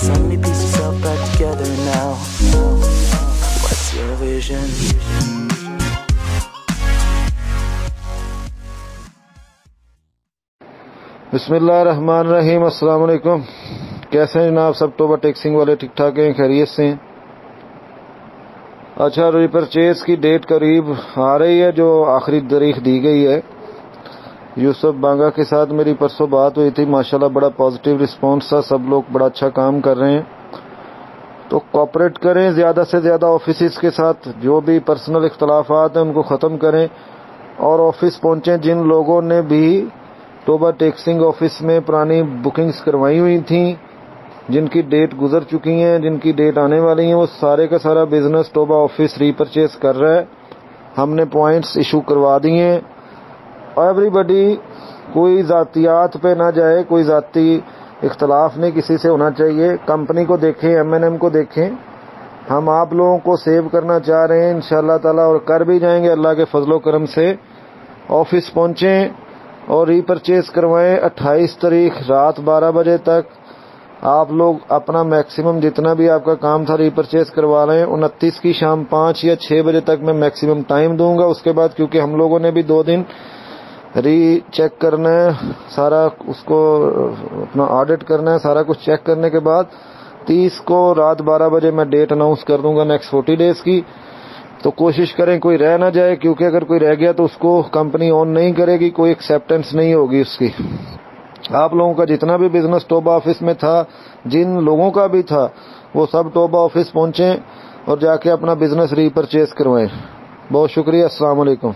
Suddenly piece yourself back together now. What's your vision? बिस्मिल्लाहिर्रहमानिर्रहीम। अस्सलाम वालेकुम। कैसे हैं जनाब सब? टोबा टैक्सिंग वाले ठीक ठाक हैं, खैरियत से हैं? अच्छा, रीपरचेज की डेट करीब आ रही है, जो आखिरी तारीख दी गई है। यूसुफ बांगा के साथ मेरी परसों बात हुई थी, माशाल्लाह बड़ा पॉजिटिव रिस्पांस था, सब लोग बड़ा अच्छा काम कर रहे हैं। तो कोऑपरेट करें ज़्यादा से ज़्यादा ऑफिस के साथ, जो भी पर्सनल इख्तलाफात हैं उनको ख़त्म करें और ऑफिस पहुँचें। जिन लोगों ने भी टोबा टैक्सिंग ऑफिस में पुरानी बुकिंग्स करवाई हुई थी, जिनकी डेट गुजर चुकी हैं, जिनकी डेट आने वाली हैं, वो सारे का सारा बिजनेस टोबा ऑफिस रीपरचेज कर रहा है। हमने पॉइंट्स इशू करवा दिए हैं। एवरीबडी, कोई ज़ातियात पे ना जाए, कोई ज़ाती इख्तलाफ नहीं किसी से होना चाहिए। कंपनी को देखें, M&M को देखें। हम आप लोगों को सेव करना चाह रहे हैं इंशाअल्लाह ताला, और कर भी जाएंगे अल्लाह के फजलो करम से। ऑफिस पहुँचें और रीपरचेज करवाएं। 28 तारीख रात 12 बजे तक आप लोग अपना मैक्सिमम जितना भी आपका काम था रीपरचेज करवा रहे हैं। 29 की शाम 5 या 6 बजे तक मैं मैक्सिमम टाइम दूंगा। उसके बाद क्योंकि हम लोगों ने भी 2 दिन रीचेक करना है, सारा उसको अपना ऑडिट करना है। सारा कुछ चेक करने के बाद 30 को रात 12 बजे मैं डेट अनाउंस कर दूंगा नेक्स्ट 40 डेज की। तो कोशिश करें कोई रह ना जाए, क्योंकि अगर कोई रह गया तो उसको कंपनी ऑन नहीं करेगी, कोई एक्सेप्टेंस नहीं होगी उसकी। आप लोगों का जितना भी बिजनेस टोबा ऑफिस में था, जिन लोगों का भी था, वो सब टोबा ऑफिस पहुंचें और जाके अपना बिजनेस रीपरचेज करवाएं। बहुत शुक्रिया। अस्सलाम वालेकुम।